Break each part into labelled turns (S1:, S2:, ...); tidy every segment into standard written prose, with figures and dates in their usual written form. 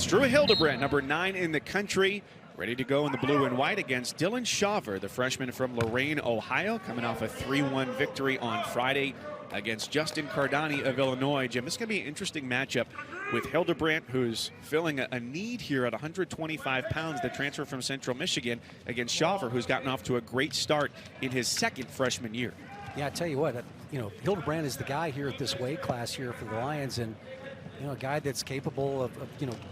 S1: It's Drew Hildebrandt, number 9 in the country, ready to go in the blue and white against Dylan Shawver, the freshman from Lorain, Ohio, coming off a 3-1 victory on Friday against Justin Cardani of Illinois. Jim, this is going to be an interesting matchup with Hildebrandt, who's filling a need here at 125 pounds, the transfer from Central Michigan, against Shawver, who's gotten off to a great start in his second freshman year.
S2: Yeah, I tell you what, Hildebrandt is the guy here at this weight class here for the Lions, and a guy that's capable of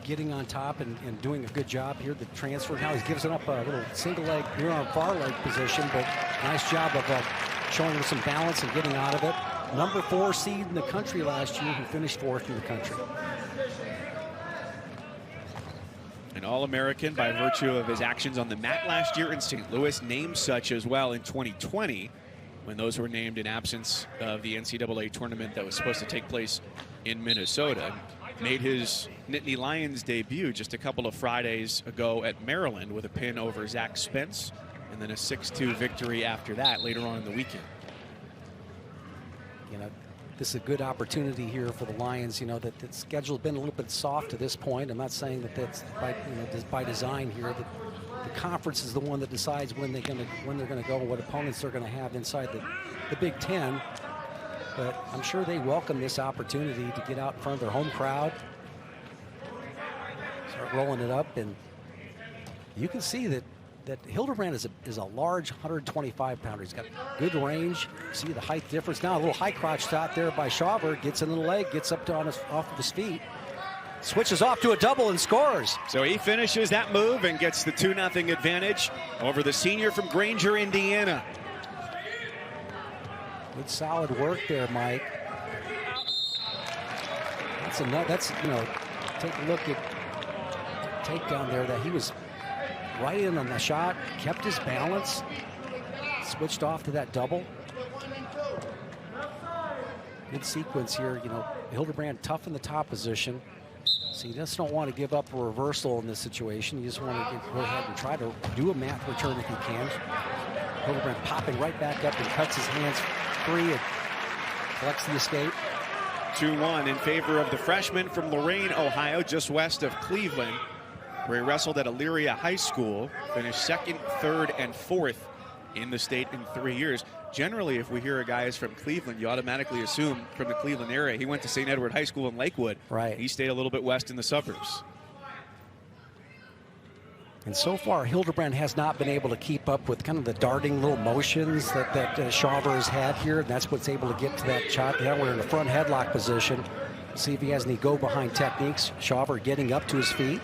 S2: getting on top and doing a good job here. The transfer now, he's given up a little single leg here on far leg position, but nice job of showing him some balance and getting out of it. Number 4 seed in the country last year, who finished 4th in the country.
S1: An All-American by virtue of his actions on the mat last year in St. Louis, named such as well in 2020, when those were named in absence of the NCAA tournament that was supposed to take place in Minnesota. Made his Nittany Lions debut just a couple of Fridays ago at Maryland with a pin over Zach Spence, and then a 6-2 victory after that later on in the weekend.
S2: This is a good opportunity here for the Lions. That the schedule's been a little bit soft to this point. I'm not saying that that's by design here. The conference is the one that decides when they're going to go, what opponents they're going to have inside the Big Ten. But I'm sure they welcome this opportunity to get out in front of their home crowd, start rolling it up, and you can see that Hildebrandt is a large 125-pounder. He's got good range. See the height difference. Now a little high crotch shot there by Shawver. Gets into the leg, gets up to off of his feet. Switches off to a double and scores.
S1: So he finishes that move and gets the 2-0 advantage over the senior from Granger, Indiana.
S2: Good solid work there, Mike. That's enough. Take a look at the takedown there. That he was right in on the shot, kept his balance, switched off to that double. Good sequence here. Hildebrandt tough in the top position. So you just don't want to give up a reversal in this situation. You just want to go ahead and try to do a mat return if you can. Hildebrandt popping right back up and cuts his hands free and collects the escape.
S1: 2-1 in favor of the freshman from Lorain, Ohio, just west of Cleveland, where he wrestled at Elyria High School, finished 2nd, 3rd, and 4th in the state in 3 years. Generally, if we hear a guy is from Cleveland, you automatically assume from the Cleveland area. He went to St. Edward High School in Lakewood.
S2: Right.
S1: He stayed a little bit west in the suburbs.
S2: And so far, Hildebrandt has not been able to keep up with kind of the darting little motions that Shawver has had here. And that's what's able to get to that shot. Now we're in the front headlock position. See if he has any go-behind techniques. Shawver getting up to his feet.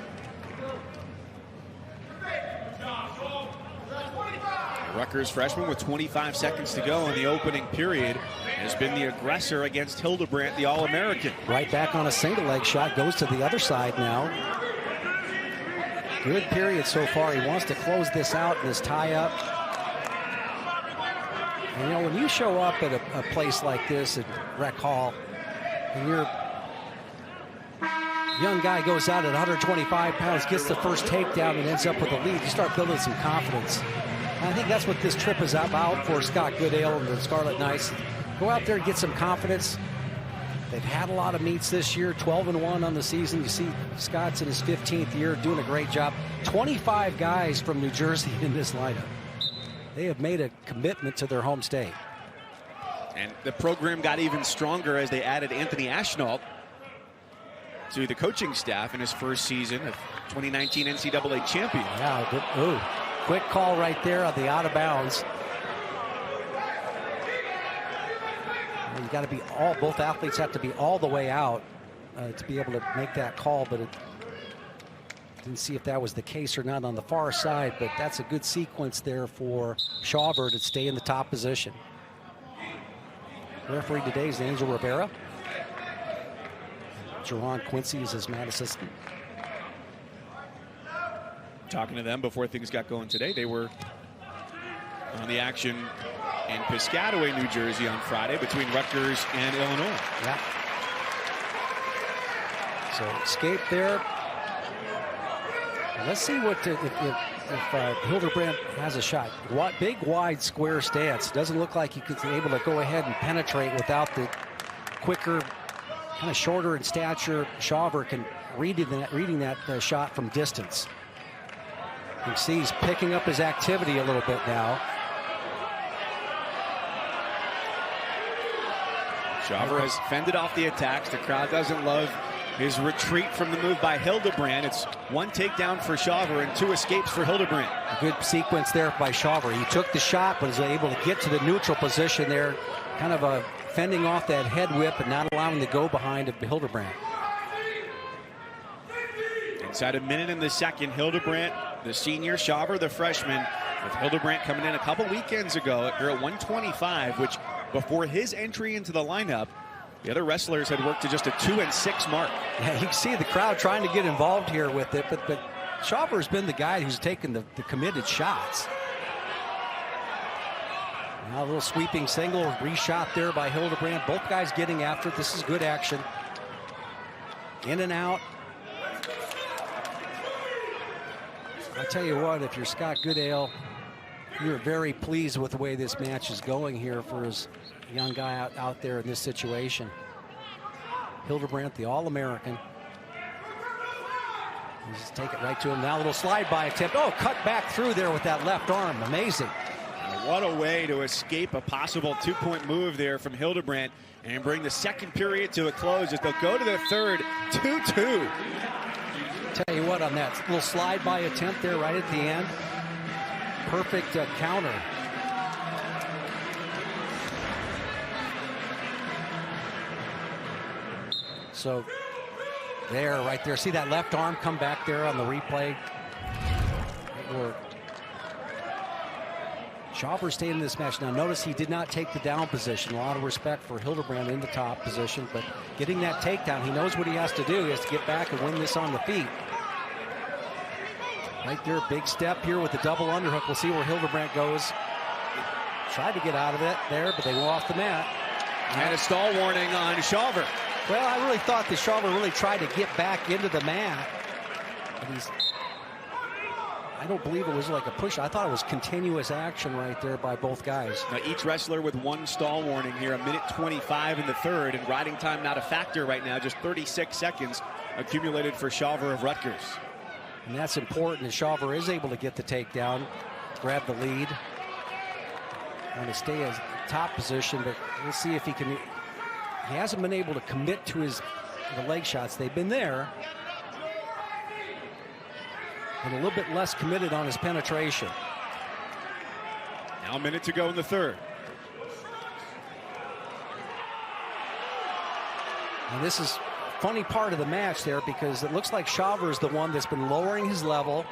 S1: Rutgers freshman with 25 seconds to go in the opening period has been the aggressor against Hildebrandt, the All-American.
S2: Right back on a single leg shot, goes to the other side now. Good period so far. He wants to close this out in this tie-up. And when you show up at a place like this at Rec Hall, and your young guy goes out at 125 pounds, gets the first takedown, and ends up with a lead, you start building some confidence. I think that's what this trip is about for Scott Goodale and the Scarlet Knights. Go out there and get some confidence. They've had a lot of meets this year, 12-1 on the season. You see Scott's in his 15th year doing a great job. 25 guys from New Jersey in this lineup. They have made a commitment to their home state.
S1: And the program got even stronger as they added Anthony Ashnault to the coaching staff in his first season of 2019 NCAA champion.
S2: Yeah, good. Ooh. Quick call right there on the out of bounds. You got to be both athletes have to be all the way out to be able to make that call, but it didn't see if that was the case or not on the far side, but that's a good sequence there for Shawver to stay in the top position. Referee today is Angel Rivera. Jerron Quincy is his mat assistant.
S1: Talking to them before things got going today, they were on the action in Piscataway, New Jersey on Friday between Rutgers and Illinois.
S2: Yeah. So escape there. Let's see what if Hildebrandt has a shot. Big, wide, square stance. Doesn't look like he could be able to go ahead and penetrate without the quicker, kind of shorter in stature. Shawver can reading that shot from distance. You can see he's picking up his activity a little bit now.
S1: Shawver has fended off the attacks. The crowd doesn't love his retreat from the move by Hildebrandt. It's 1 takedown for Shawver and 2 escapes for Hildebrandt.
S2: A good sequence there by Shawver. He took the shot, but was able to get to the neutral position there, kind of fending off that head whip and not allowing the go behind of Hildebrandt.
S1: Inside a minute in the second, Hildebrandt, the senior, Shawver, the freshman, with Hildebrandt coming in a couple weekends ago here at 125, which before his entry into the lineup, the other wrestlers had worked to just a 2-6 mark.
S2: Yeah, you can see the crowd trying to get involved here with it, but Shawver's been the guy who's taken the committed shots. Now a little sweeping single, reshot there by Hildebrandt. Both guys getting after it. This is good action. In and out. I tell you what, if you're Scott Goodale, you're very pleased with the way this match is going here for his young guy out there in this situation. Hildebrandt, the All-American. Just take it right to him. Now a little slide by attempt. Oh, cut back through there with that left arm. Amazing.
S1: What a way to escape a possible 2-point move there from Hildebrandt and bring the second period to a close as they'll go to the third. 2-2.
S2: Tell you what, on that little slide by attempt there right at the end, perfect counter. So there, right there, see that left arm come back there on the replay. Great work. Shawver stayed in this match. Now notice he did not take the down position. A lot of respect for Hildebrandt in the top position, but getting that takedown, he knows what he has to do. He has to get back and win this on the feet. Right there, big step here with the double underhook. We'll see where Hildebrandt goes. Tried to get out of it there, but they were off the mat.
S1: And a stall warning on Shawver.
S2: Well, I really thought that Shawver really tried to get back into the mat. And I don't believe it was like a push. I thought it was continuous action right there by both guys.
S1: Now each wrestler with 1 stall warning here, a minute 25 in the third, and riding time not a factor right now, just 36 seconds accumulated for Shawver of Rutgers.
S2: And that's important as Shawver is able to get the takedown, grab the lead. Want to stay as top position, but we'll see if he can. He hasn't been able to commit to the leg shots. They've been there. And a little bit less committed on his penetration.
S1: Now a minute to go in the third.
S2: And this is funny part of the match there because it looks like Shawver is the one that's been lowering his level.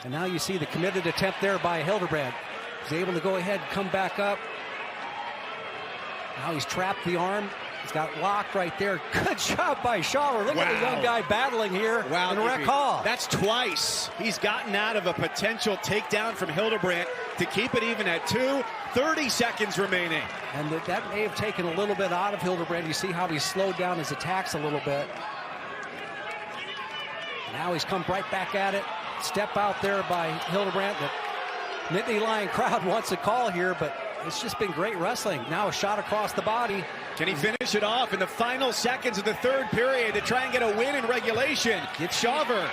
S2: And now you see the committed attempt there by Hildebrandt. He's able to go ahead and come back up. Now he's trapped the arm. He's got locked right there. Good job by Shawver. Look at the young guy battling here in Rec Hall.
S1: That's twice he's gotten out of a potential takedown from Hildebrandt to keep it even at 2. 30 seconds remaining.
S2: And that may have taken a little bit out of Hildebrandt. You see how he's slowed down his attacks a little bit. Now he's come right back at it. Step out there by Hildebrandt. The Nittany Lion crowd wants a call here, but it's just been great wrestling. Now a shot across the body.
S1: Can he finish it off in the final seconds of the third period to try and get a win in regulation? It's Shawver.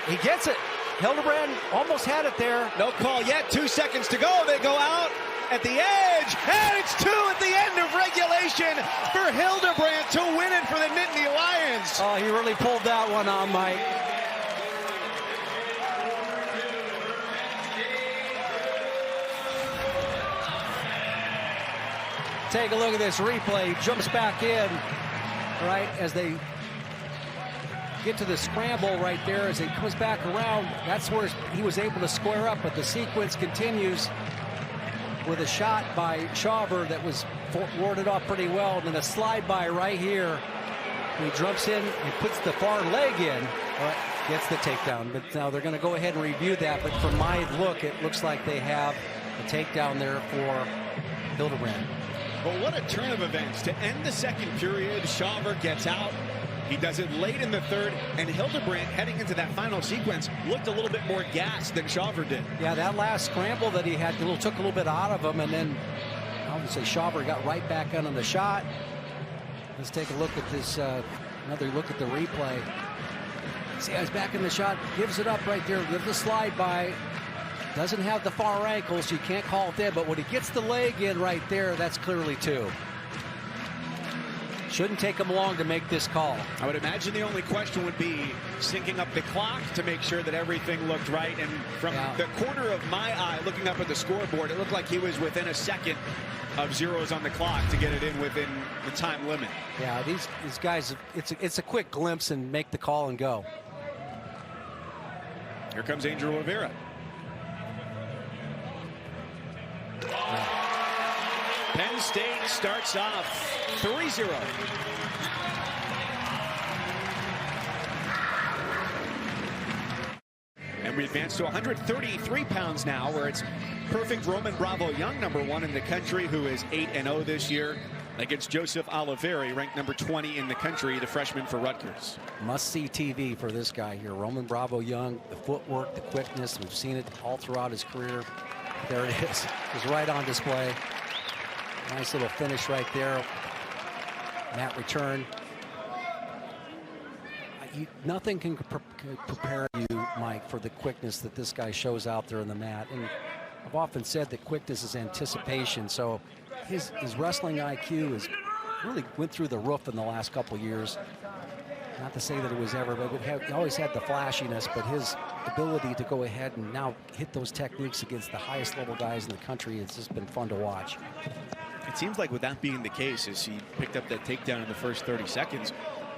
S2: He gets it. Hildebrandt almost had it there.
S1: No call yet. 2 seconds to go. They go out at the edge. And it's 2 at the end of regulation for Hildebrandt to win it for the Nittany Lions.
S2: Oh, he really pulled that one on, Mike. Take a look at this replay. Jumps back in, right, as they get to the scramble right there. As he comes back around, that's where he was able to square up. But the sequence continues with a shot by Shawver that was warded off pretty well. And then a slide by right here. He jumps in and puts the far leg in. Gets the takedown. But now they're going to go ahead and review that. But from my look, it looks like they have a takedown there for Hildebrandt.
S1: But what a turn of events. To end the second period, Shawver gets out. He does it late in the third, and Hildebrandt, heading into that final sequence, looked a little bit more gassed than Shawver did.
S2: Yeah, that last scramble that he had took a little bit out of him, and then I would say Shawver got right back on the shot. Let's take a look at this, another look at the replay. See how he's back in the shot, gives it up right there, gives the slide by. Doesn't have the far ankle, so you can't call it there, but when he gets the leg in right there, that's clearly 2. Shouldn't take him long to make this call.
S1: I would imagine the only question would be syncing up the clock to make sure that everything looked right. And from the corner of my eye, looking up at the scoreboard, it looked like he was within a second of zeros on the clock to get it in within the time limit.
S2: Yeah, these guys, it's a quick glimpse and make the call and go.
S1: Here comes Angel Rivera. Penn State starts off 3-0. And we advance to 133 pounds now, where it's perfect Roman Bravo Young, #1 in the country, who is 8-0 this year, against Joseph Olivieri, ranked number 20 in the country, the freshman for Rutgers.
S2: Must-see TV for this guy here. Roman Bravo Young, the footwork, the quickness, we've seen it all throughout his career. There it is. It's right on display. Nice little finish right there. Mat return. Nothing can prepare you, Mike, for the quickness that this guy shows out there in the mat. And I've often said that quickness is anticipation. So his wrestling IQ is really went through the roof in the last couple years. Not to say that it was ever, but he always had the flashiness, but his ability to go ahead and now hit those techniques against the highest level guys in the country, it's just been fun to watch.
S1: It seems like with that being the case, as he picked up that takedown in the first 30 seconds,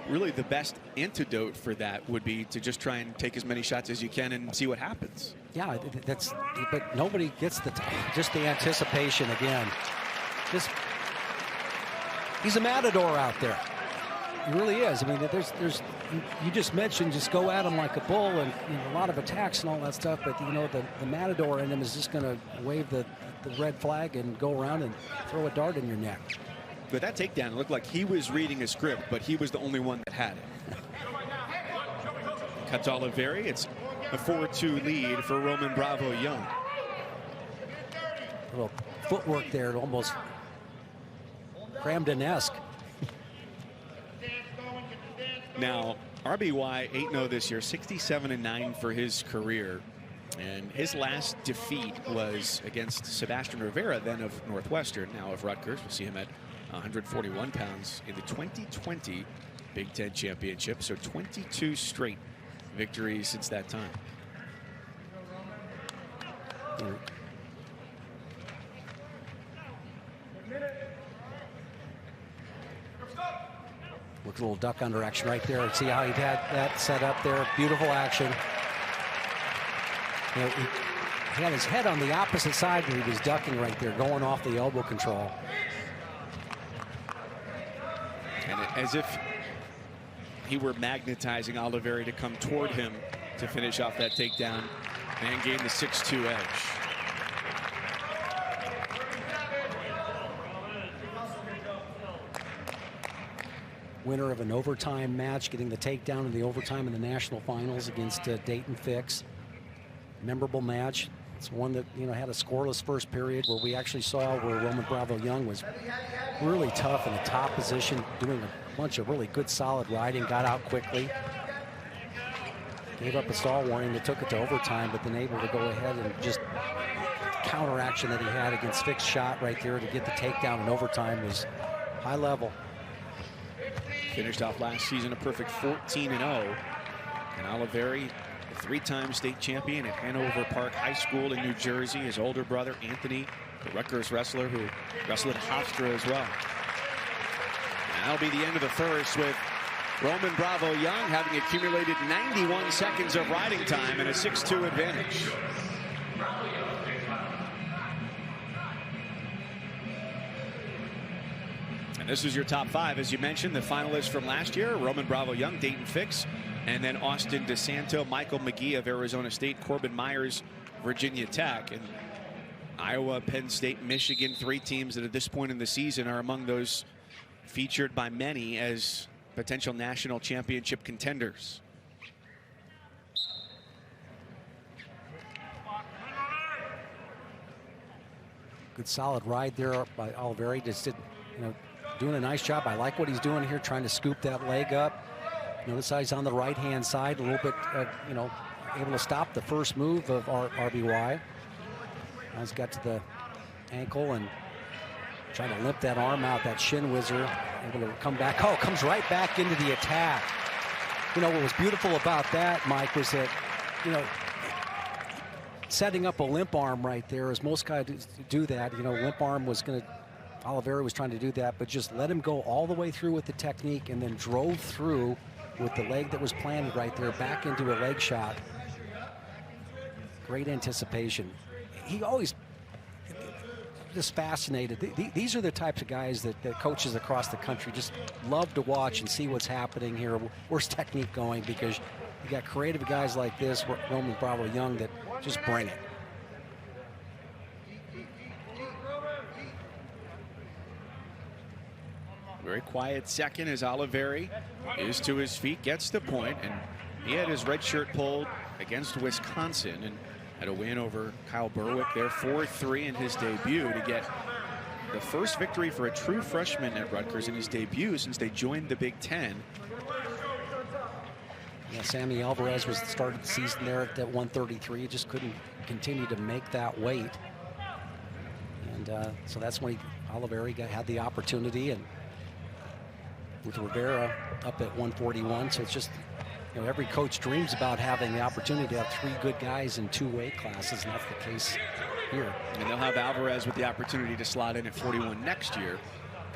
S1: really the best antidote for that would be to just try and take as many shots as you can and see what happens.
S2: Yeah, but nobody gets just the anticipation again. He's a matador out there. He really is. I mean, you just mentioned just go at him like a bull and a lot of attacks and all that stuff, but the matador in him is just going to wave the red flag and go around and throw a dart in your neck.
S1: But that takedown, it looked like he was reading a script, but he was the only one that had it. Cuts Olivieri. It's a 4-2 lead for Roman Bravo Young.
S2: A little footwork there, almost Cramden-esque.
S1: Now, RBY 8-0 this year, 67-9 for his career. And his last defeat was against Sebastian Rivera, then of Northwestern, now of Rutgers. We'll see him at 141 pounds in the 2020 Big Ten Championship. So 22 straight victories since that time.
S2: Look at a little duck under action right there. And see how he had that set up there. Beautiful action. He had his head on the opposite side and he was ducking right there, going off the elbow control.
S1: And as if he were magnetizing Olivieri to come toward him to finish off that takedown and gain the 6-2 edge.
S2: Winner of an overtime match, getting the takedown in the overtime in the national finals against Dayton Fix. Memorable match. It's one that had a scoreless first period where we actually saw where Roman Bravo Young was really tough in the top position, doing a bunch of really good solid riding, got out quickly. Gave up a stall warning that took it to overtime, but then able to go ahead and just counteraction that he had against Fix's shot right there to get the takedown in overtime was high level.
S1: Finished off last season a perfect 14-0. And Olivieri, a 3-time state champion at Hanover Park High School in New Jersey. His older brother, Anthony, the Rutgers wrestler who wrestled at Hofstra as well. And that'll be the end of the first, with Roman Bravo Young having accumulated 91 seconds of riding time and a 6-2 advantage. And this is your top 5, as you mentioned, the finalists from last year: Roman Bravo Young, Dayton Fix, and then Austin DeSanto, Michael McGee of Arizona State, Corbin Myers, Virginia Tech, and Iowa, Penn State, Michigan, 3 teams that at this point in the season are among those featured by many as potential national championship contenders.
S2: Good solid ride there by Olivieri. Just did, doing a nice job. I like what he's doing here, trying to scoop that leg up. Notice how he's on the right-hand side, a little bit, able to stop the first move of RBY. Now he's got to the ankle and trying to limp that arm out, that shin whizzer, able to come back. Oh, comes right back into the attack. What was beautiful about that, Mike, was that, setting up a limp arm right there, as most guys do that. Limp arm was going to, Olivieri was trying to do that, but just let him go all the way through with the technique and then drove through with the leg that was planted right there back into a leg shot. Great anticipation. He always just fascinated. These are the types of guys that coaches across the country just love to watch and see what's happening here. Where's technique going? Because you got creative guys like this, Roman Bravo Young, that just bring it.
S1: Very quiet second as Olivieri is to his feet, gets the point, and he had his red shirt pulled against Wisconsin and had a win over Kyle Berwick there, 4-3 in his debut, to get the first victory for a true freshman at Rutgers in his debut since they joined the Big Ten.
S2: Yeah, Sammy Alvarez started the season there at that 133, just couldn't continue to make that weight. And so that's when Olivieri had the opportunity, and with Rivera up at 141. So it's just, every coach dreams about having the opportunity to have 3 good guys in 2 weight classes, and that's the case here.
S1: And they'll have Alvarez with the opportunity to slot in at 41 next year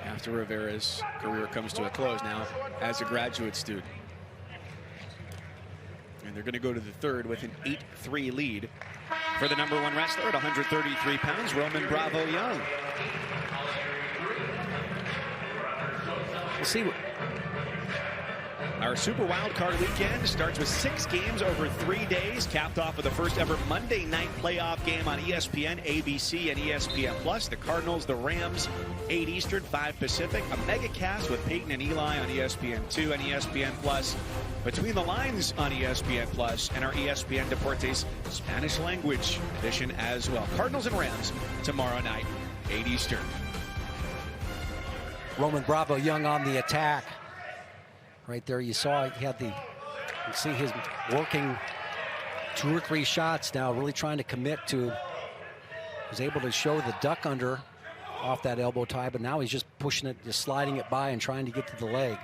S1: after Rivera's career comes to a close now as a graduate student. And they're going to go to the third with an 8-3 lead for the #1 wrestler at 133 pounds, Roman Bravo Young.
S2: We'll see.
S1: Our Super Wildcard weekend starts with 6 games over 3 days, capped off with the first ever Monday night playoff game on ESPN, ABC, and ESPN+. The Cardinals, the Rams, 8 Eastern, 5 Pacific. A mega cast with Peyton and Eli on ESPN2 and ESPN+. Between the Lines on ESPN+, and our ESPN Deportes Spanish language edition as well. Cardinals and Rams tomorrow night, 8 Eastern.
S2: Roman Bravo Young on the attack. Right there, you saw he had you see his working 2 or 3 shots now, really trying to commit to. Was able to show the duck under off that elbow tie, but now he's just pushing it, just sliding it by and trying to get to the leg.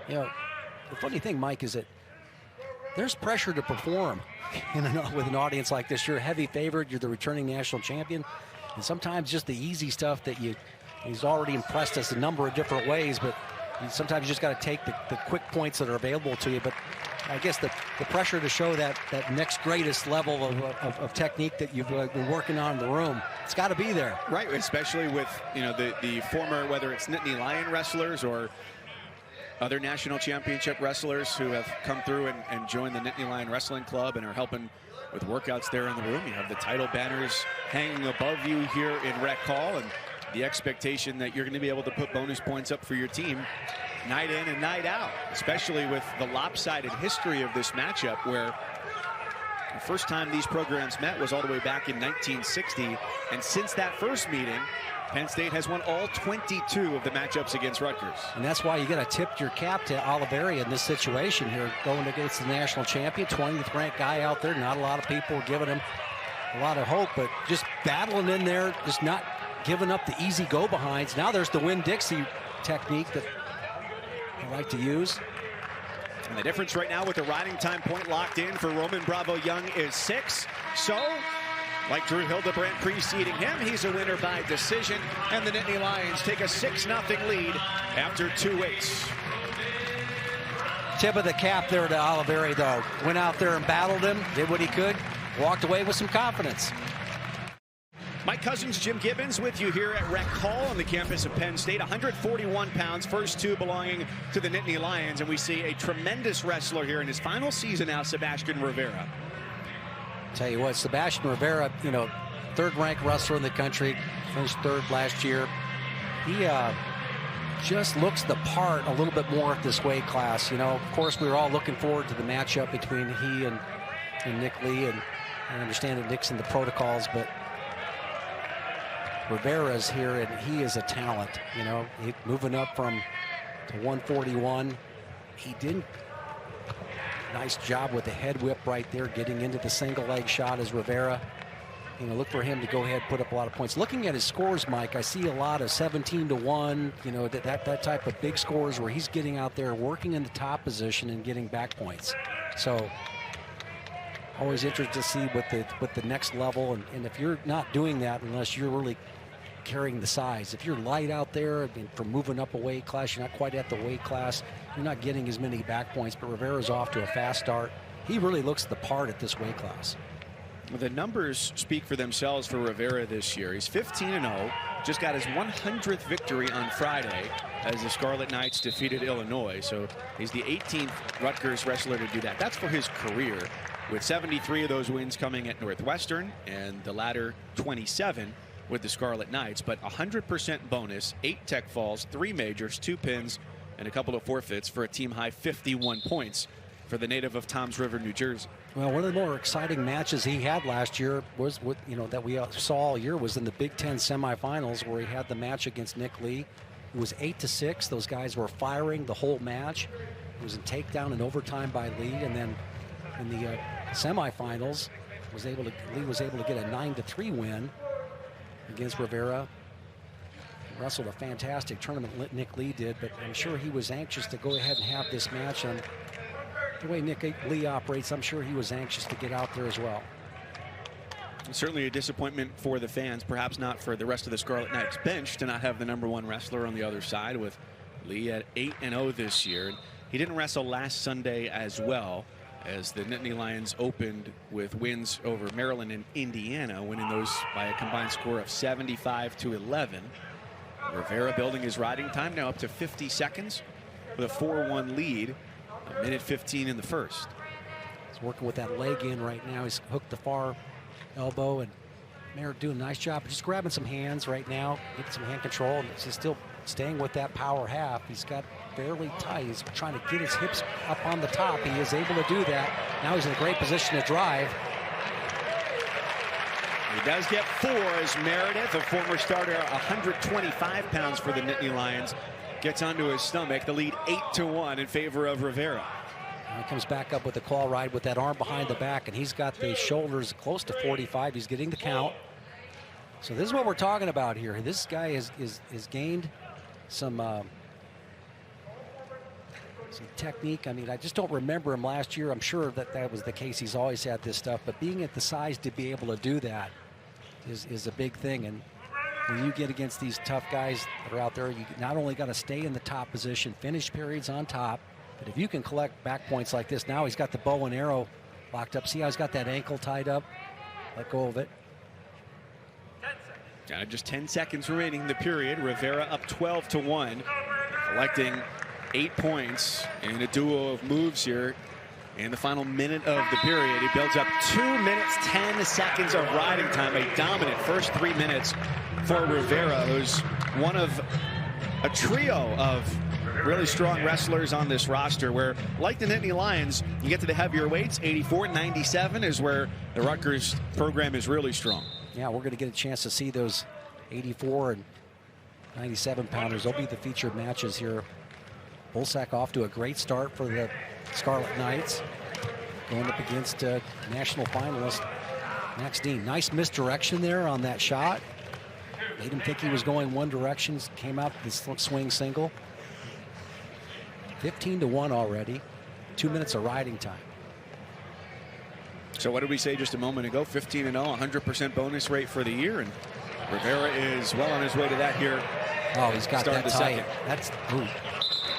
S2: The funny thing, Mike, is that there's pressure to perform with an audience like this. You're a heavy favorite, you're the returning national champion, and sometimes just the easy stuff that he's already impressed us a number of different ways, but sometimes you just got to take the quick points that are available to you. But I guess the pressure to show that next greatest level of technique that you've been working on in the room, it's got to be there.
S1: Right, especially with the former, whether it's Nittany Lion wrestlers or other national championship wrestlers who have come through and joined the Nittany Lion Wrestling Club and are helping with workouts there in the room. You have the title banners hanging above you here in Rec Hall, and the expectation that you're going to be able to put bonus points up for your team night in and night out, especially with the lopsided history of this matchup, where the first time these programs met was all the way back in 1960. And since that first meeting, Penn State has won all 22 of the matchups against Rutgers.
S2: And that's why you got to tip your cap to Olivieri in this situation here, going against the national champion, 20th ranked guy out there. Not a lot of people giving him a lot of hope, but just battling in there, just not giving up the easy go-behinds. Now there's the Winn-Dixie technique that I like to use.
S1: And the difference right now with the riding time point locked in for Roman Bravo Young is 6. So, like Drew Hildebrandt preceding him, he's a winner by decision, and the Nittany Lions take a 6-0 lead after 2 weights.
S2: Tip of the cap there to Olivieri, though. Went out there and battled him, did what he could, walked away with some confidence.
S1: Mike Cousins, Jim Gibbons with you here at Rec Hall on the campus of Penn State. 141 pounds, first 2 belonging to the Nittany Lions, and we see a tremendous wrestler here in his final season now, Sebastian Rivera.
S2: Tell you what, Sebastian Rivera, 3rd-ranked wrestler in the country, finished 3rd last year. He just looks the part a little bit more at this weight class. Of course, we were all looking forward to the matchup between he and Nick Lee, and I understand that Nick's in the protocols, but Rivera's here, and he is a talent. You know, moving up to 141. He didn't. Nice job with the head whip right there, getting into the single leg shot as Rivera. You know, look for him to go ahead and put up a lot of points. Looking at his scores, Mike, I see a lot of 17-1, you know, that type of big scores where he's getting out there, working in the top position and getting back points. So always interested to see what the next level, and if you're not doing that unless you're really carrying the size. If you're light out there, I mean, from moving up a weight class, you're not quite at the weight class, you're not getting as many back points, but Rivera's off to a fast start. He really looks the part at this weight class.
S1: Well, the numbers speak for themselves for Rivera this year. He's 15-0, just got his 100th victory on Friday as the Scarlet Knights defeated Illinois. So he's the 18th Rutgers wrestler to do that. That's for his career, with 73 of those wins coming at Northwestern and the latter 27 with the Scarlet Knights. But 100% bonus, 8 tech falls, 3 majors, 2 pins, and a couple of forfeits for a team-high 51 points for the native of Toms River, New Jersey.
S2: Well, one of the more exciting matches he had last year was that we saw all year was in the Big Ten semifinals, where he had the match against Nick Lee. It was 8-6. Those guys were firing the whole match. It was a takedown in overtime by Lee, and then in the semifinals, Lee was able to get a 9-3 win against Rivera. Wrestled a fantastic tournament, Nick Lee did, but I'm sure he was anxious to go ahead and have this match. And the way Nick Lee operates, I'm sure he was anxious to get out there as well.
S1: Certainly a disappointment for the fans, perhaps not for the rest of the Scarlet Knights bench, to not have the #1 wrestler on the other side, with Lee at 8-0 this year. He didn't wrestle last Sunday as well, as the Nittany Lions opened with wins over Maryland and Indiana, winning those by a combined score of 75-11. Rivera building his riding time now up to 50 seconds with a 4-1 lead. A minute 15 in the first.
S2: He's working with that leg in right now. He's hooked the far elbow, and Meredith doing a nice job of just grabbing some hands right now, getting some hand control, and he's still staying with that power half. He's got fairly tight. He's trying to get his hips up on the top. He is able to do that. Now he's in a great position to drive.
S1: He does get 4 as Meredith, a former starter, 125 pounds for the Nittany Lions, gets onto his stomach. The lead 8-1 in favor of Rivera.
S2: He comes back up with the claw ride with that arm behind the back, and he's got the shoulders close to 45. He's getting the count. So this is what we're talking about here. This guy has gained some technique. I mean, I just don't remember him last year. I'm sure that was the case. He's always had this stuff, but being at the size to be able to do that is a big thing. And when you get against these tough guys that are out there, you not only got to stay in the top position, finish periods on top, but if you can collect back points like this, now he's got the bow and arrow locked up. See how he's got that ankle tied up? Let go of it.
S1: Just 10 seconds remaining in the period. Rivera up 12-1, collecting 8 points in a duo of moves here. In the final minute of the period, he builds up 2 minutes, 10 seconds of riding time. A dominant first 3 minutes for Rivera, who's one of a trio of really strong wrestlers on this roster, where, like the Nittany Lions, you get to the heavier weights. 84, 97 is where the Rutgers program is really strong.
S2: Yeah, we're going to get a chance to see those 84 and 97 pounders. They'll be the featured matches here. Bulsak off to a great start for the Scarlet Knights, going up against national finalist Max Dean. Nice misdirection there on that shot. Made him think he was going one direction. Came out the swing single. 15-1 already. 2 minutes of riding time.
S1: So what did we say just a moment ago? 15-0, 100% bonus rate for the year, and Rivera is well on his way to that here.
S2: Oh, he's got that tight. That's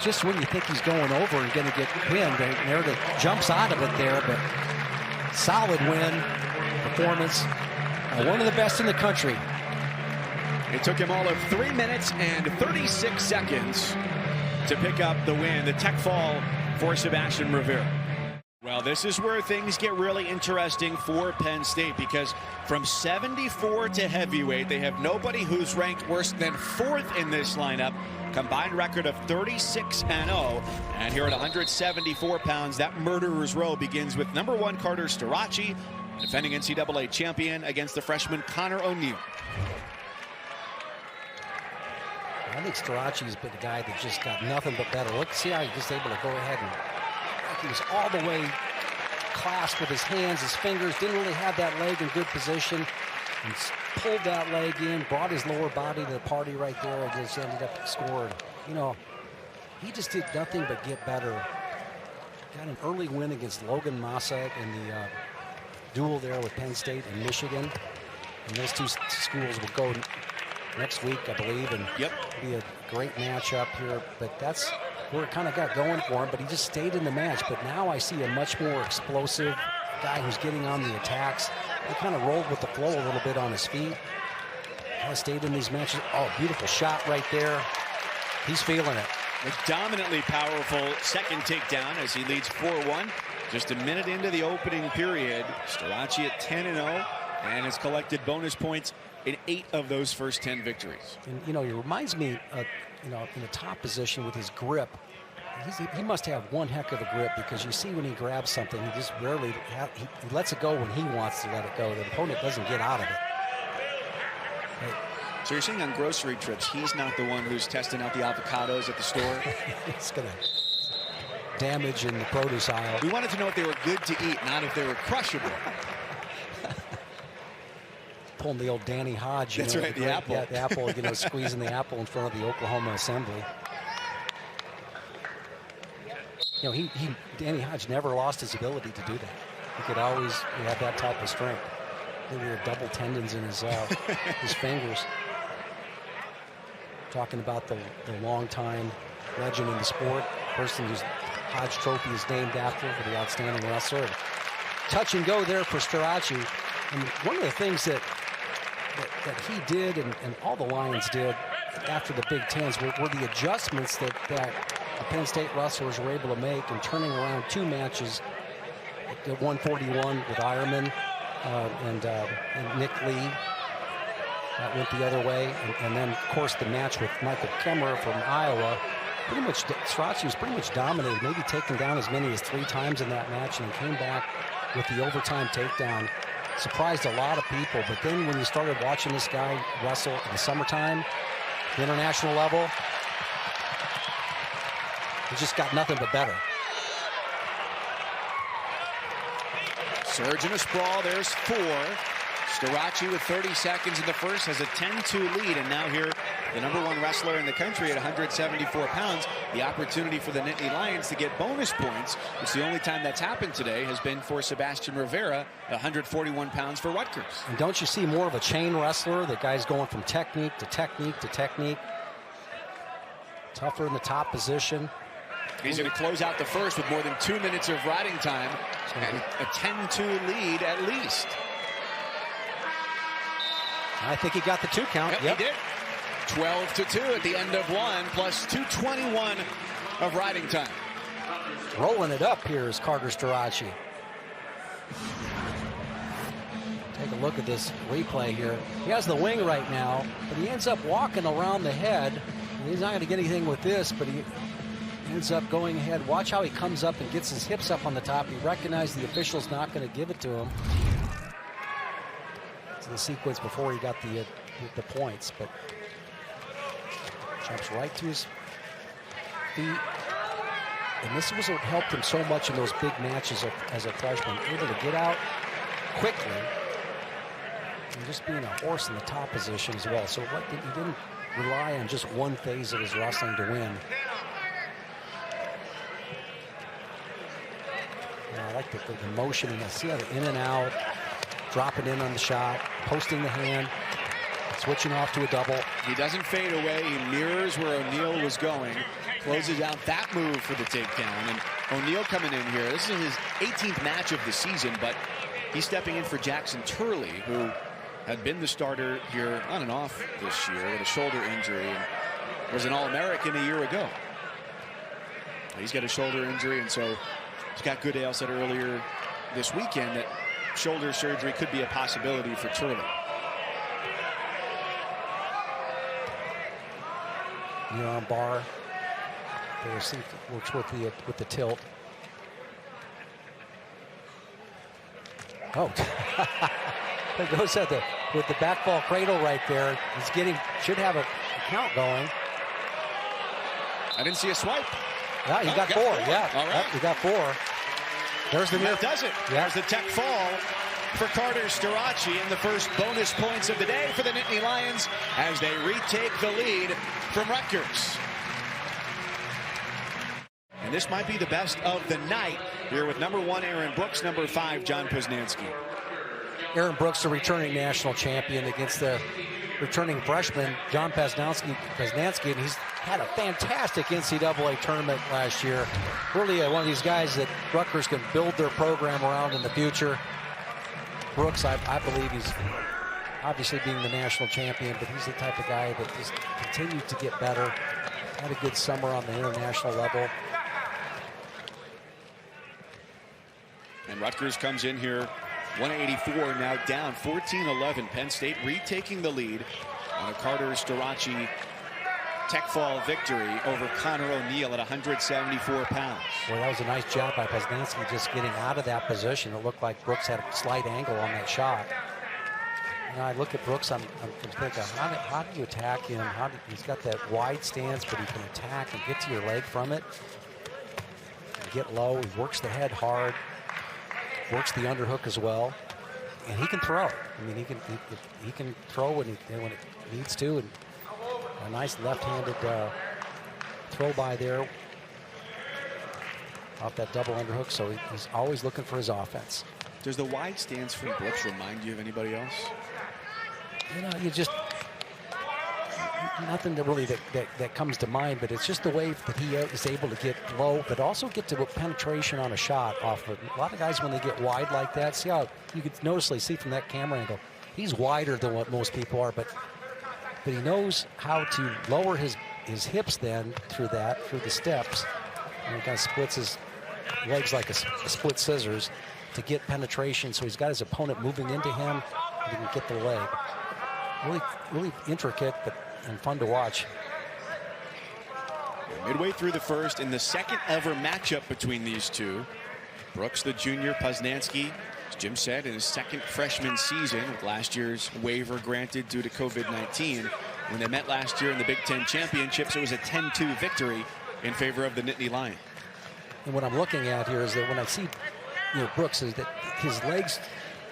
S2: just when you think he's going over and going to get pinned, Meredith jumps out of it there, but solid win performance. One of the best in the country.
S1: It took him all of 3 minutes and 36 seconds to pick up the win. The tech fall for Sebastian Rivera. Well, this is where things get really interesting for Penn State, because from 74 to heavyweight, they have nobody who's ranked worse than 4th in this lineup. Combined record of 36-0. And here at 174 pounds, that murderer's row begins with #1 Carter Starocci, defending NCAA champion, against the freshman Connor O'Neill.
S2: I think Starocci's been a guy that just got nothing but better. Look, see how he's just able to go ahead and he was all the way clasped with his hands, his fingers, didn't really have that leg in good position, and pulled that leg in, brought his lower body to the party right there, and just ended up scoring. You know, he just did nothing but get better. Got an early win against Logan Massa in the duel there with Penn State and Michigan. And those two schools will go next week, I believe, and be a great matchup here. But that's where it kind of got going for him, but he just stayed in the match. But now I see a much more explosive guy who's getting on the attacks. He kind of rolled with the flow a little bit on his feet. Kind of stayed in these matches. Oh, beautiful shot right there. He's feeling it.
S1: A dominantly powerful second takedown as he leads 4-1. Just a minute into the opening period. Starocci at 10-0 and has collected bonus points in 8 of those first 10 victories.
S2: And, you know, he reminds me, you know, in the top position with his grip. He must have one heck of a grip, because you see when he grabs something, he just rarely, he lets it go when he wants to let it go. The opponent doesn't get out of it.
S1: So you're saying on grocery trips, he's not the one who's testing out the avocados at the store?
S2: It's going to damage in the produce aisle.
S1: We wanted to know if they were good to eat, not if they were crushable.
S2: Pulling the old Danny Hodge.
S1: That's right, the apple.
S2: Yeah, the apple, you know, squeezing the apple in front of the Oklahoma Assembly. You know, Danny Hodge never lost his ability to do that. He could always have that type of strength. Maybe there were double tendons in his his fingers. Talking about the longtime legend in the sport, person whose Hodge Trophy is named after for the outstanding wrestler. Touch and go there for Starocci. And one of the things that he did and all the Lions did after the Big Tens were the adjustments that the Penn State wrestlers were able to make in turning around 2 matches at 141 with Ironman and Nick Lee. That went the other way. And then, of course, the match with Michael Kemmer from Iowa. Pretty much, Starocci was pretty much dominated, maybe taken down as many as 3 times in that match, and came back with the overtime takedown. Surprised a lot of people, but then when you started watching this guy wrestle in the summertime, the international level, he just got nothing but better.
S1: Surge and a sprawl, there's 4. Starocci with 30 seconds in the first has a 10-2 lead, and now here the #1 wrestler in the country at 174 pounds. The opportunity for the Nittany Lions to get bonus points. It's the only time that's happened today has been for Sebastian Rivera, 141 pounds for Rutgers.
S2: And don't you see more of a chain wrestler? The guy's going from technique to technique to technique. Tougher in the top position.
S1: He's going to close out the first with more than 2 minutes of riding time and a 10-2 lead at least.
S2: I think he got the 2 count.
S1: Yep, he did. 12-2 at the end of 1, plus 2:21 of riding time.
S2: Rolling it up here is Carter Starocci. Take a look at this replay here. He has the wing right now, but he ends up walking around the head. He's not going to get anything with this, but he ends up going ahead. Watch how he comes up and gets his hips up on the top. He recognized the official's not going to give it to him. The sequence before he got the points, but jumps right to his feet. And this was what helped him so much in those big matches as a freshman, able to get out quickly and just being a horse in the top position as well. So he didn't rely on just one phase of his wrestling to win. Yeah, I like the motion. You see how the in and out, dropping in on the shot, posting the hand, switching off to a double.
S1: He doesn't fade away. He mirrors where O'Neal was going, closes out that move for the takedown. And O'Neal coming in here. This is his 18th match of the season, but he's stepping in for Jackson Turley, who had been the starter here on and off this year with a shoulder injury and was an All-American a year ago. He's got a shoulder injury, and so Scott Goodale said earlier this weekend that shoulder surgery could be a possibility for Turley.
S2: Knee arm bar. There, see, works with the tilt. Oh, there goes with the back ball cradle right there. He's should have a count going.
S1: I didn't see a swipe.
S2: Yeah, you got 4. Yeah,
S1: all right.
S2: You got 4. There's the
S1: That does it.
S2: Yeah.
S1: There's the tech fall for Carter Starocci, and the first bonus points of the day for the Nittany Lions as they retake the lead from Rutgers. And this might be the best of the night here with number 1 Aaron Brooks, number 5 John Poznanski.
S2: Aaron Brooks, the returning national champion, against the returning freshman John Poznanski, and he's had a fantastic NCAA tournament last year. Really one of these guys that Rutgers can build their program around in the future. Brooks, I believe he's obviously being the national champion, but he's the type of guy that just continued to get better. Had a good summer on the international level.
S1: And Rutgers comes in here 184, now down 14-11. Penn State retaking the lead on a Carter Starocci tech fall victory over Connor O'Neill at 174 pounds.
S2: Well, that was a nice job by Poznanski just getting out of that position. It looked like Brooks had a slight angle on that shot. And I look at Brooks, I'm thinking, how do you attack him? He's got that wide stance, but he can attack and get to your leg from it. Get low, he works the head hard, works the underhook as well, and he can throw. I mean, he can throw when it needs to, and a nice left-handed throw by there off that double underhook. So he's always looking for his offense.
S1: Does the wide stance from Brooks remind you of anybody else?
S2: You know, nothing that really that comes to mind, but it's just the way that he is able to get low, but also get to a penetration on a shot off of it. A lot of guys, when they get wide like that, see how you could noticeably see from that camera angle, he's wider than what most people are, but he knows how to lower his hips then through the steps, and he kind of splits his legs like a split scissors to get penetration. So he's got his opponent moving into him, and he can get the leg. Really intricate, and fun to watch.
S1: Midway through the first, in the second ever matchup between these two, Brooks, the junior, Poznanski, as Jim said, in his second freshman season, with last year's waiver granted due to COVID-19. When they met last year in the Big Ten championships, it was a 10-2 victory in favor of the Nittany Lions.
S2: And what I'm looking at here is that when I see, Brooks, is that his legs,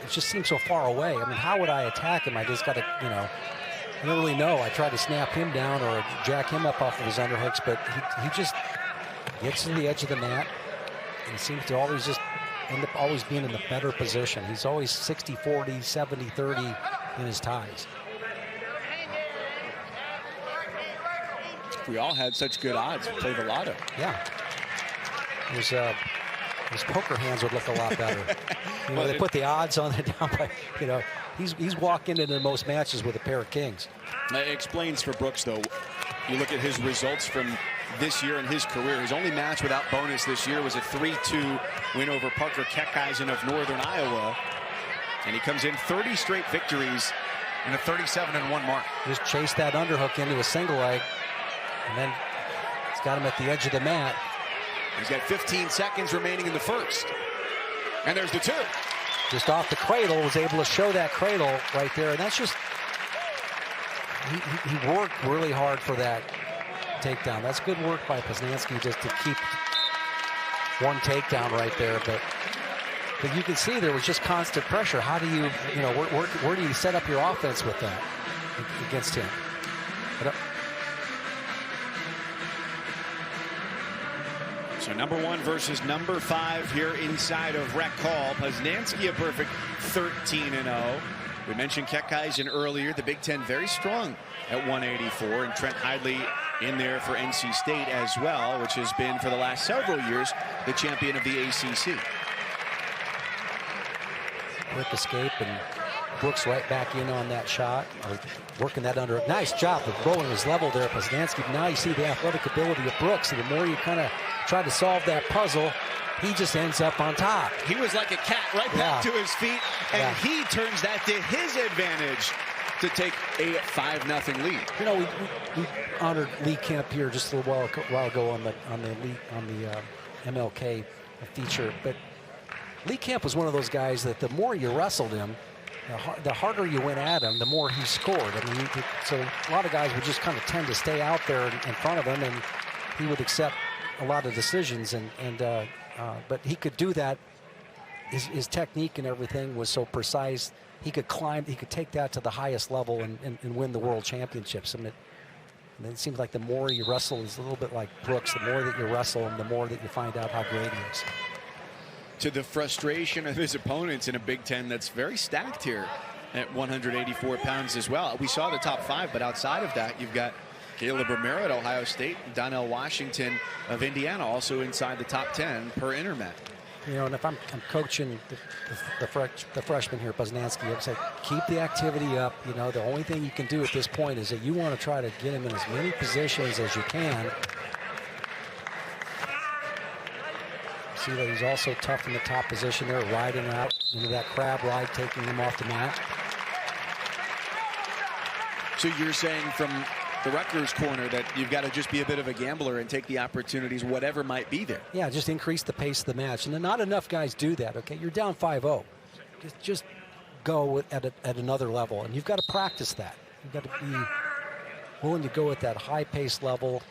S2: it just seems so far away. I mean, how would I attack him? I just got to, I don't really know. I try to snap him down or jack him up off of his underhooks, but he just gets to the edge of the mat and seems to always just end up always being in the better position. He's always 60-40, 70-30 in his ties.
S1: We all had such good odds. We played the lotto.
S2: Yeah. His poker hands would look a lot better. Well, they put the odds on it down by, he's walking into most matches with a pair of kings.
S1: That explains for Brooks, though. You look at his results from this year in his career. His only match without bonus this year was a 3-2 win over Parker Kerkvliet of Northern Iowa. And he comes in 30 straight victories and a 37-1 mark.
S2: Just chased that underhook into a single leg, and then it's got him at the edge of the mat.
S1: He's got 15 seconds remaining in the first. And there's the 2.
S2: Just off the cradle, was able to show that cradle right there. And that's just, he worked really hard for that takedown. That's good work by Poznanski just to keep one takedown right there. But you can see there was just constant pressure. How do you, where do you set up your offense with that against him?
S1: So number 1 versus number 5 here inside of Rec Hall. Poznanski a perfect 13-0. We mentioned Kerkvliet earlier. The Big Ten very strong at 184. And Trent Hidley in there for NC State as well, which has been for the last several years the champion of the ACC.
S2: Quick escape, and Brooks right back in on that shot. Working that under. Nice job of rolling his level there, Poznanski. Now you see the athletic ability of Brooks. And the more you kind of try to solve that puzzle, he just ends up on top.
S1: He was like a cat right back to his feet, and he turns that to his advantage to take a 5-0 lead.
S2: We honored Lee Kemp here just a little while ago on the MLK feature, but Lee Kemp was one of those guys that the more you wrestled him, the harder you went at him, the more he scored. I mean, so a lot of guys would just kind of tend to stay out there in front of him, and he would accept a lot of decisions, but he could do that. His technique and everything was so precise. He could climb, he could take that to the highest level and win the world championships. I mean, it seems like the more you wrestle, is a little bit like Brooks. The more that you wrestle him, the more that you find out how great he is.
S1: To the frustration of his opponents in a Big Ten that's very stacked here at 184 pounds as well. We saw the top 5, but outside of that, you've got Caleb Romero at Ohio State, Donnell Washington of Indiana also inside the top 10 per Intermet.
S2: You know, and if I'm coaching the freshman here, Poznanski, I'd say keep the activity up. You know, the only thing you can do at this point is that you want to try to get him in as many positions as you can. See that he's also tough in the top position there, riding out into that crab ride, taking him off the mat.
S1: So you're saying from the Rutgers corner that you've got to just be a bit of a gambler and take the opportunities, whatever might be there.
S2: Yeah, just increase the pace of the match. And not enough guys do that, okay? You're down 5-0. Just go at another level. And you've got to practice that. You've got to be willing to go at that high pace level.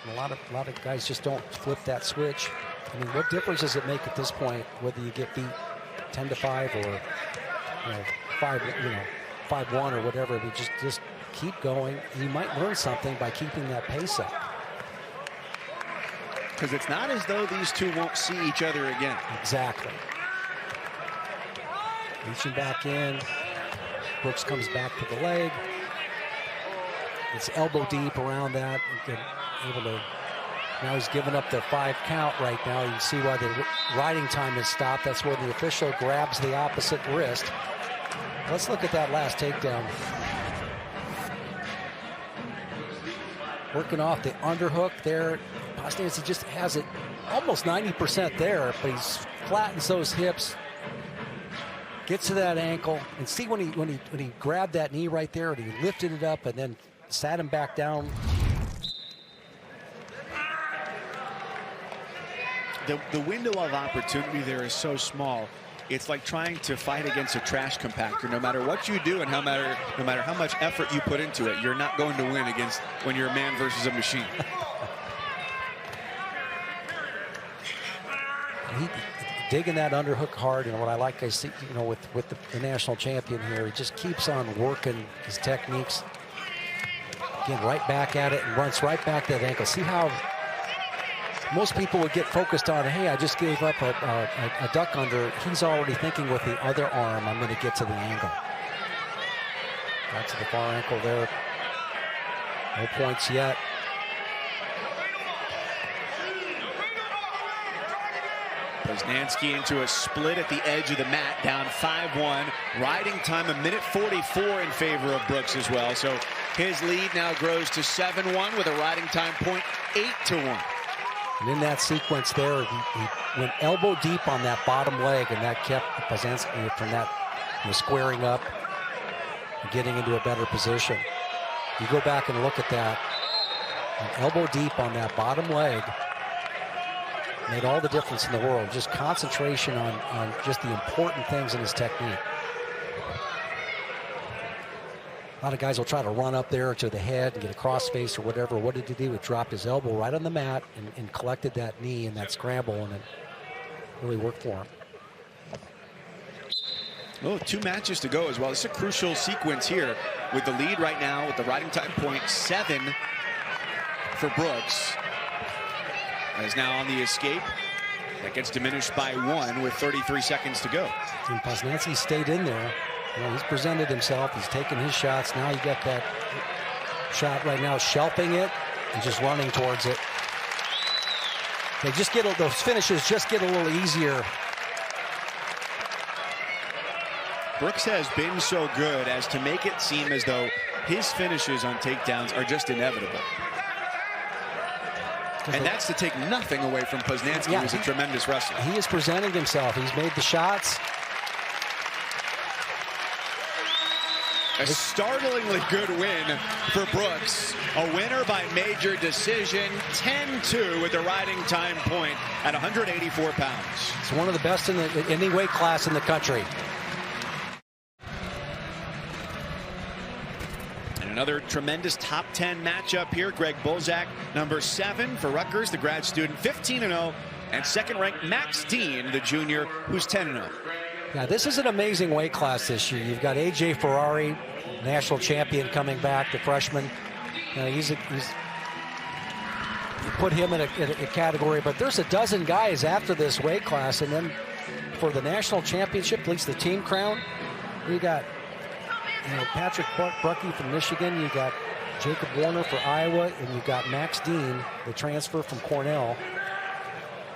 S2: And a lot of guys just don't flip that switch. I mean, what difference does it make at this point, whether you get beat 10-5 or 5-1 or whatever? We just keep going. You might learn something by keeping that pace up.
S1: Because it's not as though these two won't see each other again.
S2: Exactly. Reaching back in. Brooks comes back to the leg. It's elbow deep around that. Able to. Now he's giving up the 5 count right now. You can see why the riding time has stopped. That's where the official grabs the opposite wrist. Let's look at that last takedown. Working off the underhook there. Poznanski just has it almost 90% there, but he flattens those hips, gets to that ankle, and see when he grabbed that knee right there, and he lifted it up and then sat him back down.
S1: The window of opportunity there is so small. It's like trying to fight against a trash compactor. No matter what you do and no matter how much effort you put into it, you're not going to win against when you're a man versus a machine.
S2: He digging that underhook hard, and what I like, I see, you know, with the national champion here, he just keeps on working his techniques. Again, right back at it and runs right back to that ankle. See how most people would get focused on, hey, I just gave up a duck under. He's already thinking with the other arm, I'm going to get to the angle. Got to the far ankle there. No points yet.
S1: Poznanski into a split at the edge of the mat, down 5-1. Riding time 1:44 in favor of Brooks as well. So his lead now grows to 7-1 with a riding time point 8-1.
S2: And in that sequence there, he went elbow deep on that bottom leg, and that kept Poznanski from that, squaring up and getting into a better position. You go back and look at that, an elbow deep on that bottom leg made all the difference in the world. Just concentration on just the important things in his technique. A lot of guys will try to run up there to the head and get a crossface or whatever. What did he do? He dropped his elbow right on the mat and collected that knee in that scramble, and it really worked for him.
S1: Well, 2 matches to go as well. It's a crucial sequence here with the lead right now with the riding time point 7 for Brooks. Is now on the escape. That gets diminished by 1 with 33 seconds to go.
S2: And Poznanski stayed in there. He's presented himself. He's taken his shots. Now you got that shot right now, shelving it and just running towards it. They just get those finishes just get a little easier.
S1: Brooks has been so good as to make it seem as though his finishes on takedowns are just inevitable. And that's to take nothing away from Poznanski, who's a tremendous wrestler.
S2: He has presented himself. He's made the shots.
S1: A startlingly good win for Brooks. A winner by major decision, 10-2 with the riding time point at 184 pounds.
S2: It's one of the best in any weight class in the country.
S1: And another tremendous top 10 matchup here. Greg Bulsak, number 7 for Rutgers, the grad student, 15-0. And second-ranked Max Dean, the junior, who's 10-0.
S2: Yeah, this is an amazing weight class this year. You've got A.J. Ferrari, national champion, coming back, the freshman. He's you put him in a category, but there's a dozen guys after this weight class. And then for the national championship, at least the team crown, you got Patrick Bruckey from Michigan. You got Jacob Warner for Iowa, and you got Max Dean, the transfer from Cornell,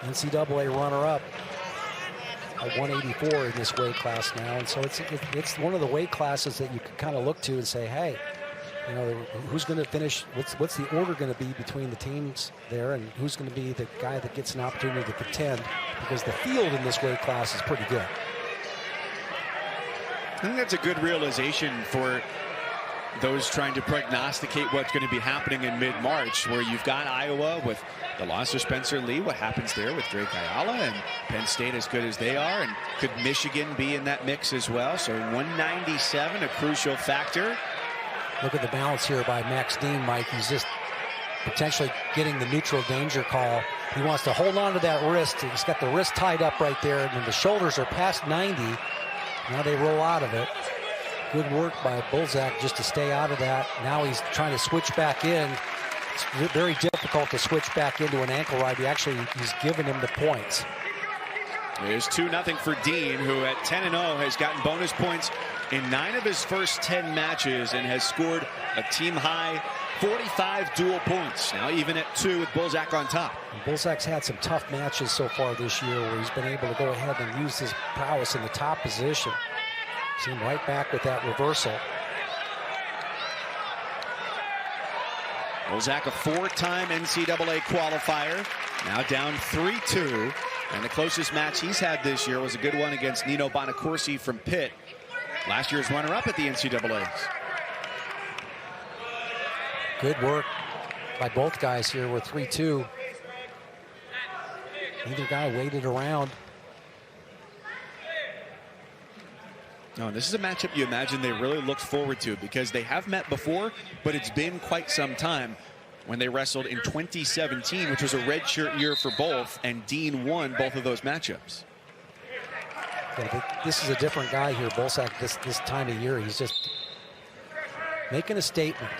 S2: NCAA runner-up at 184 in this weight class now. And so it's one of the weight classes that you can kind of look to and say, hey, who's going to finish? What's the order going to be between the teams there, and who's going to be the guy that gets an opportunity to contend? Because the field in this weight class is pretty good.
S1: I think that's a good realization for those trying to prognosticate what's going to be happening in mid-March, where you've got Iowa with the loss of Spencer Lee. What happens there with Drake Ayala, and Penn State as good as they are, and could Michigan be in that mix as well? So 197, a crucial factor.
S2: Look at the balance here by Max Dean, Mike. He's just potentially getting the neutral danger call. He wants to hold on to that wrist. He's got the wrist tied up right there, and then the shoulders are past 90. Now they roll out of it. Good work by Bulsak just to stay out of that. Now he's trying to switch back in. It's very difficult to switch back into an ankle ride. He's given him the points.
S1: It is 2-0 for Dean, who at 10-0 has gotten bonus points in 9 of his first 10 matches and has scored a team-high 45 dual points. Now even at 2 with Bulsak on top.
S2: And Bulsak's had some tough matches so far this year where he's been able to go ahead and use his prowess in the top position. See him right back with that reversal.
S1: Bulsak, a 4-time NCAA qualifier, now down 3-2. And the closest match he's had this year was a good one against Nino Bonacorsi from Pitt, last year's runner-up at the NCAAs.
S2: Good work by both guys here with 3-2. Neither guy waited around.
S1: No, this is a matchup you imagine they really looked forward to, because they have met before, but it's been quite some time. When they wrestled in 2017, which was a redshirt year for both, and Dean won both of those matchups.
S2: Yeah, this is a different guy here, Bulsak, this time of year. He's just making a statement.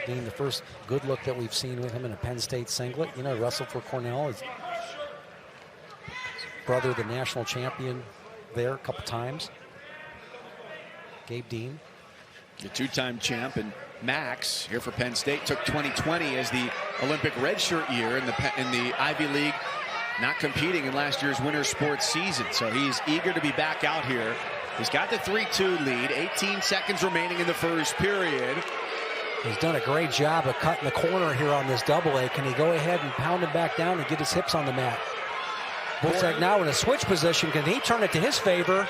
S2: Dean, the first good look that we've seen with him in a Penn State singlet. Wrestled for Cornell. His brother, the national champion there a couple times. Gabe Dean.
S1: The 2-time champ, and Max here for Penn State took 2020 as the Olympic redshirt year in the Ivy League, not competing in last year's winter sports season. So he's eager to be back out here. He's got the 3-2 lead, 18 seconds remaining in the first period.
S2: He's done a great job of cutting the corner here on this double A. Can he go ahead and pound him back down and get his hips on the mat? Bulsak now in a switch position. Can he turn it to his favor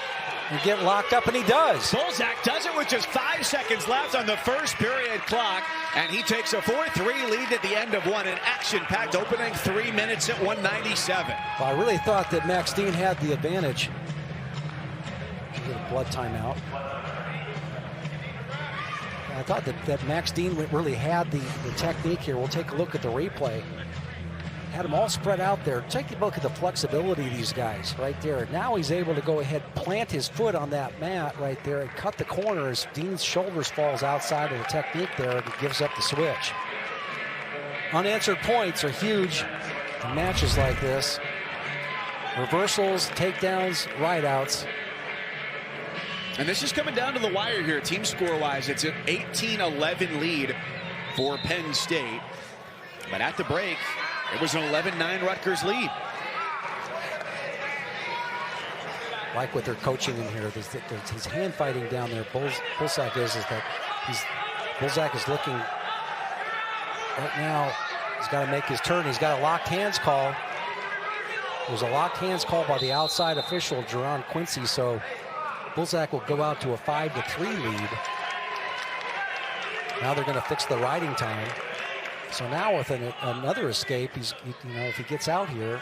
S2: and get locked up? And he does.
S1: Bulsak does it with just 5 seconds left on the first period clock, and he takes a 4-3 lead at the end of one. An action-packed opening 3 minutes at 197.
S2: Well, I really thought that Max Dean had the advantage. Get a blood timeout. I thought that Max Dean really had the technique here. We'll take a look at the replay. Had them all spread out there. Take a look at the flexibility of these guys right there. Now he's able to go ahead, plant his foot on that mat right there and cut the corner as Dean's shoulders falls outside of the technique there, and he gives up the switch. Unanswered points are huge in matches like this. Reversals, takedowns, rideouts.
S1: And this is coming down to the wire here, team score-wise. It's an 18-11 lead for Penn State. But at the break, it was an 11-9 Rutgers lead.
S2: Like what they're coaching in here. There's his hand fighting down there. Bulsak is that Bulsak is looking right now. He's got to make his turn. He's got a locked hands call. There's a locked hands call by the outside official, Jerron Quincy. So Bulsak will go out to a 5-3 lead. Now they're going to fix the riding time. So now with another escape, if he gets out here,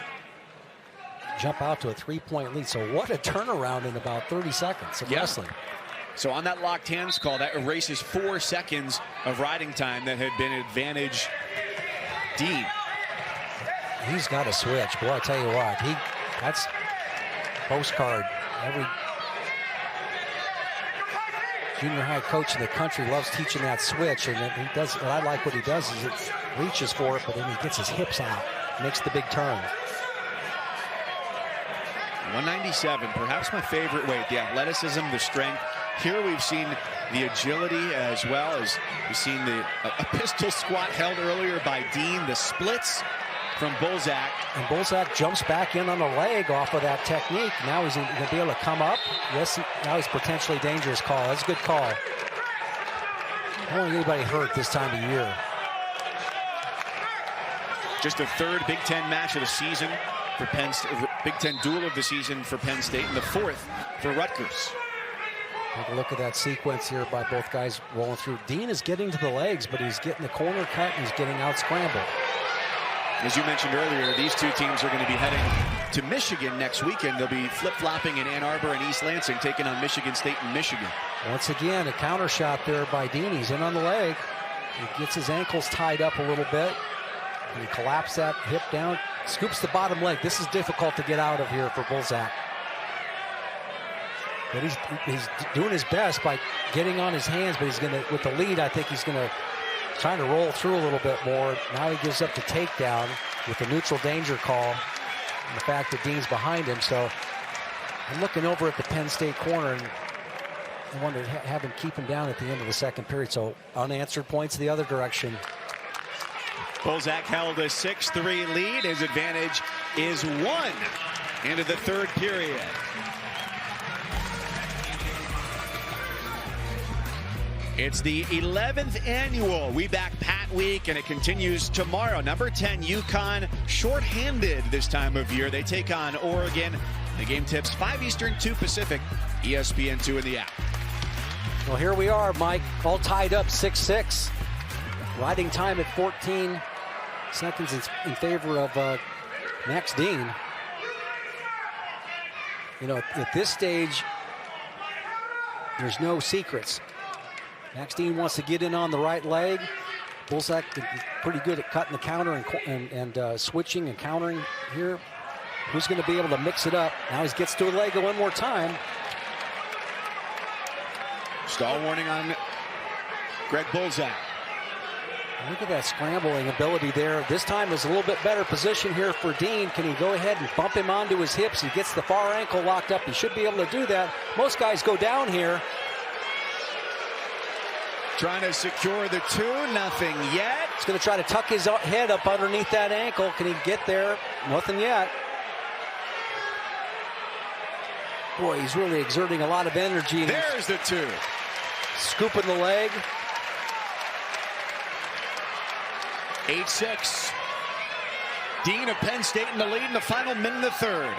S2: jump out to a 3-point lead. So what a turnaround in about 30 seconds of wrestling.
S1: So on that locked hands call, that erases 4 seconds of riding time that had been advantage Dean.
S2: He's got to switch. Boy, I tell you what, that's postcard. Every junior high coach in the country loves teaching that switch, and he does. What I like what he does is it reaches for it, but then he gets his hips out, makes the big turn.
S1: 197, perhaps my favorite weight. The athleticism, the strength. Here we've seen the agility as well as we've seen a pistol squat held earlier by Dean. The splits from Bulsak.
S2: And Bulsak jumps back in on the leg off of that technique. Now he's going to be able to come up. Yes, now he's potentially dangerous call. That's a good call. I don't want anybody hurt this time of year.
S1: Just the third Big Ten match of the season for Penn State. Big Ten duel of the season for Penn State, and the 4th for Rutgers.
S2: Take a look at that sequence here by both guys rolling through. Dean is getting to the legs, but he's getting the corner cut and he's getting out scrambled.
S1: As you mentioned earlier, these two teams are going to be heading to Michigan next weekend. They'll be flip-flopping in Ann Arbor and East Lansing, taking on Michigan State and Michigan.
S2: Once again, a counter shot there by Dean. He's in on the leg. He gets his ankles tied up a little bit. And he collapsed that hip down, scoops the bottom leg. This is difficult to get out of here for Bulsak. But he's doing his best by getting on his hands, but he's going to, with the lead, I think he's going to try to roll through a little bit more. Now he gives up the takedown with the neutral danger call and the fact that Dean's behind him. So I'm looking over at the Penn State corner and I wanted to have him keep him down at the end of the second period. So unanswered points the other direction.
S1: Bulsak held a 6-3 lead. His advantage is 1 into the third period. It's the 11th annual We Back Pat Week, and it continues tomorrow. Number 10, UConn, shorthanded this time of year. They take on Oregon. The game tips 5 Eastern, 2 Pacific, ESPN2 in the app.
S2: Well, here we are, Mike, all tied up 6-6. Riding time at 14 seconds in favor of Max Dean. You know, at this stage, there's no secrets. Max Dean wants to get in on the right leg. Bulsak is pretty good at cutting the counter and switching and countering here. Who's going to be able to mix it up? Now he gets to a leg one more time.
S1: Stall warning on Greg Bulsak.
S2: Look at that scrambling ability there. This time is a little bit better position here for Dean. Can he go ahead and bump him onto his hips? He gets the far ankle locked up. He should be able to do that. Most guys go down here.
S1: Trying to secure the 2, nothing yet.
S2: He's going to try to tuck his head up underneath that ankle. Can he get there? Nothing yet. Boy, he's really exerting a lot of energy.
S1: There's the 2.
S2: Scooping the leg.
S1: 8-6. Dean of Penn State in the lead in the final minute of the third.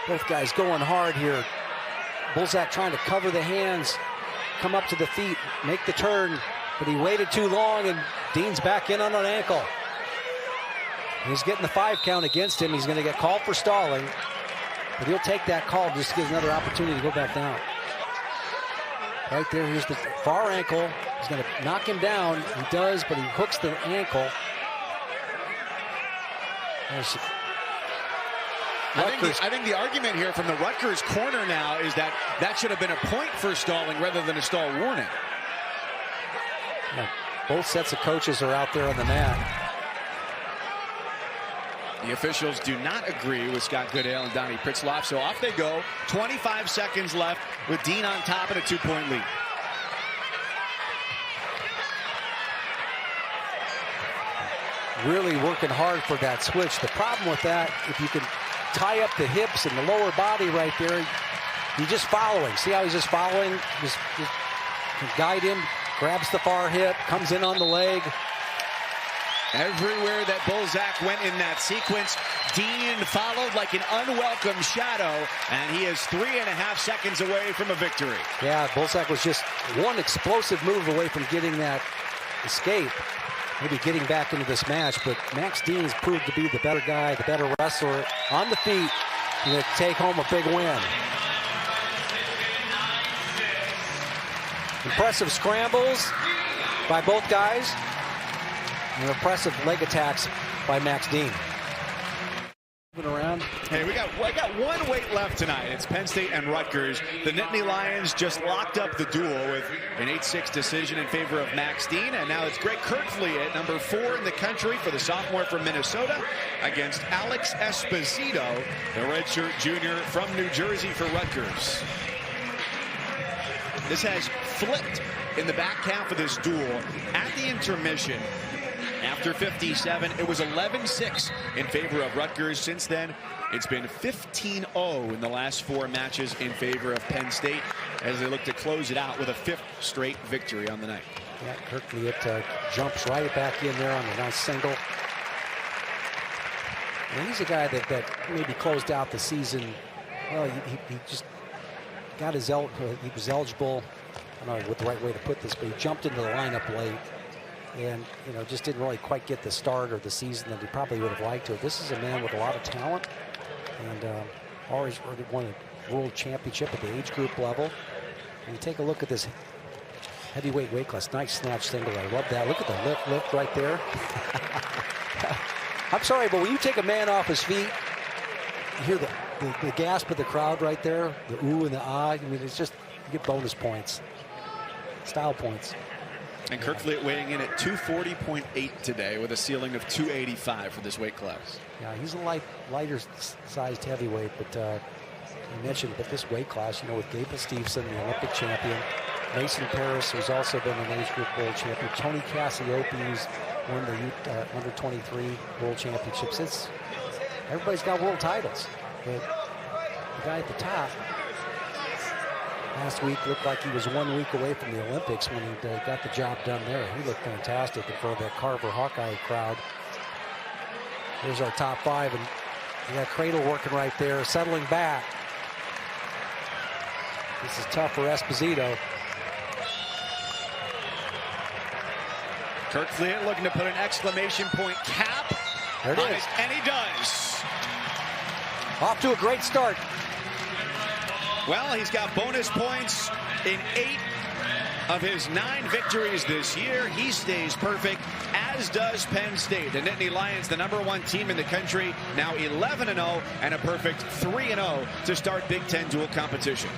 S2: Both guys going hard here. Bulsak trying to cover the hands, come up to the feet, make the turn, but he waited too long and Dean's back in on an ankle. He's getting the 5 count against him. He's going to get called for stalling, but he'll take that call just to get another opportunity to go back down. Right there, here's the far ankle. He's going to knock him down. He does, but he hooks the ankle.
S1: I think the argument here from the Rutgers corner now is that that should have been a point for stalling rather than a stall warning.
S2: Yeah, both sets of coaches are out there on the mat.
S1: The officials do not agree with Scott Goodale and Donnie Pritzloff, so off they go. 25 seconds left with Dean on top and a 2-point lead.
S2: Really working hard for that switch. The problem with that, if you can tie up the hips and the lower body right there, he's just following. See how he's just following? Just guide him, grabs the far hip, comes in on the leg.
S1: Everywhere that Bulsak went in that sequence, Dean followed like an unwelcome shadow, and he is 3.5 seconds away from a victory.
S2: Yeah, Bulsak was just one explosive move away from getting that escape, maybe getting back into this match, but Max Dean's proved to be the better guy, the better wrestler on the feet to take home a big win. Impressive scrambles by both guys. And impressive leg attacks by Max Dean. Moving around.
S1: Hey, we got one weight left tonight. It's Penn State and Rutgers. The Nittany Lions just locked up the duel with an 8-6 decision in favor of Max Dean. And now it's Greg Kerkvliet at number 4 in the country for the sophomore from Minnesota against Alex Esposito, the redshirt junior from New Jersey for Rutgers. This has flipped in the back half of this duel at the intermission. After 57, it was 11-6 in favor of Rutgers. Since then, it's been 15-0 in the last 4 matches in favor of Penn State as they look to close it out with a 5th straight victory on the night.
S2: Yeah, Kerkvliet jumps right back in there on a nice single. And he's a guy that maybe closed out the season. Well, he just got his he was eligible. I don't know what the right way to put this, but he jumped into the lineup late. And, you know, just didn't really quite get the start or the season that he probably would have liked to. This is a man with a lot of talent and always won a world championship at the age group level. And you take a look at this heavyweight weight class. Nice snatch single. I love that. Look at the lift right there. I'm sorry, but when you take a man off his feet, you hear the gasp of the crowd right there, the ooh and the ah. I mean, it's just, you get bonus points, style points.
S1: And Kerkvliet weighing in at 240.8 today with a ceiling of 285 for this weight class.
S2: Yeah, he's a lighter sized heavyweight, but you mentioned, but this weight class, you know, with Gable Steveson, the Olympic champion, Mason Paris, who's also been an age group world champion, Tony Cassiope, who's won the under 23 world championships. Everybody's got world titles, but the guy at the top last week looked like he was 1 week away from the Olympics when he got the job done there. He looked fantastic in front of that Carver Hawkeye crowd. Here's our top 5, and we got Cradle working right there, settling back. This is tough for Esposito.
S1: Kerkvliet looking to put an exclamation point cap.
S2: There it is.
S1: And he does.
S2: Off to a great start.
S1: Well, he's got bonus points in 8 of his 9 victories this year. He stays perfect, as does Penn State. The Nittany Lions, the #1 team in the country, now 11-0 and a perfect 3-0 to start Big Ten dual competition.